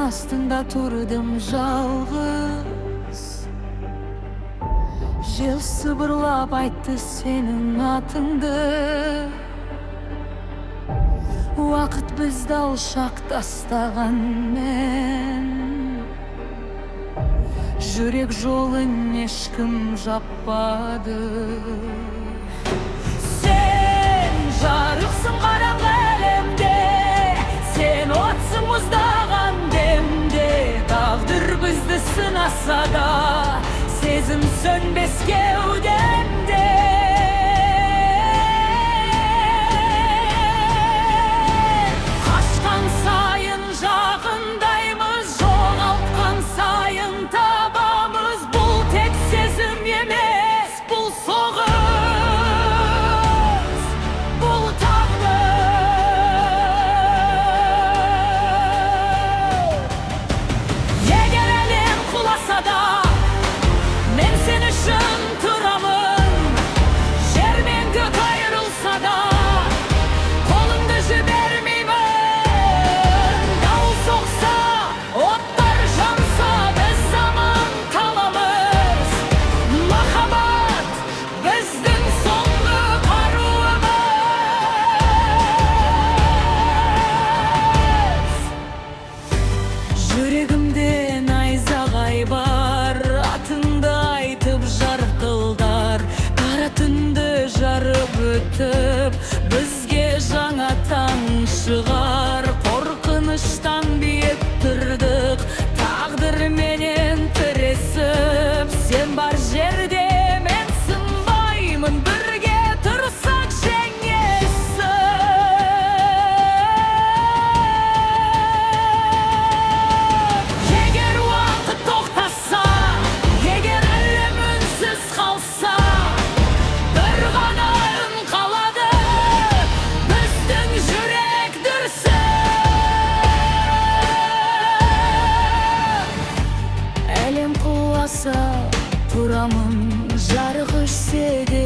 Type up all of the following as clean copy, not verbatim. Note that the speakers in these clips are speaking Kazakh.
astında turdum жалғыз. Жел сыбырлап айтты senin atыңды. Вақыт бізді алшақ тастаған мен. Жүрек жолын ешкім жаппады. Сен жарықсың қараңғы әлемде, сен отсың мұздаған демде. Тағдыр бізді сынаса да, сезім сөнбес кеудемде. Қашқан сайын жақындаймыз, жоғалтқан сайын табамыз. Бұл тек сезім емес, бұл соғыс, бұл тағдыр. Егер әлем құласа да, мен сен үшін тұрамын. Жер мен көк айырылса да, қолымды жібермеймін. Дауыл соқса, оттар жанса, біз аман қаламыз. Махаббат біздің соңғы қаруымыз. Жүрегімде найзағай бар, атыңды айтып жарқылдар. Қара түнді жарып өтіп, бізге жаңа таң шығар. Қорқыныштан биік тұрдық, тағдырменен тіресіп. Сен бар жерде мен сынбаймын, бірге тұрсақ жеңесің. Егер уақыт тоқтаса, егер әлем үнсіз қалса, бір ғана үн қалады, біздің жүрек дүрсі. Әлем құласа тұрамын, жарық өшсе де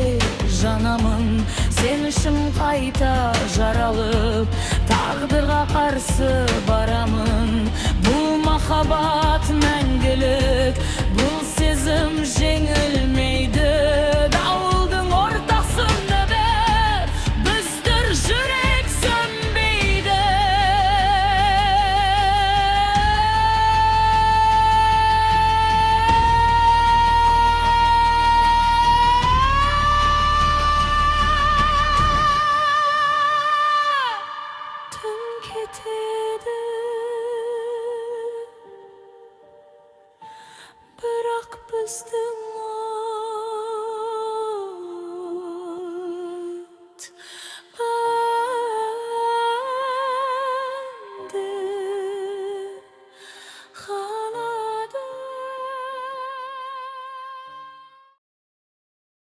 жанамын. Сен үшін қайта жаралып, тағдырға қарсы барамын. Бұл махаббат мәңгілік, бұл сезім жеңілмейді. Дауылдың ортасында бір, біздер жүрек сөнбейді. Түн кетеді, бірақ біздің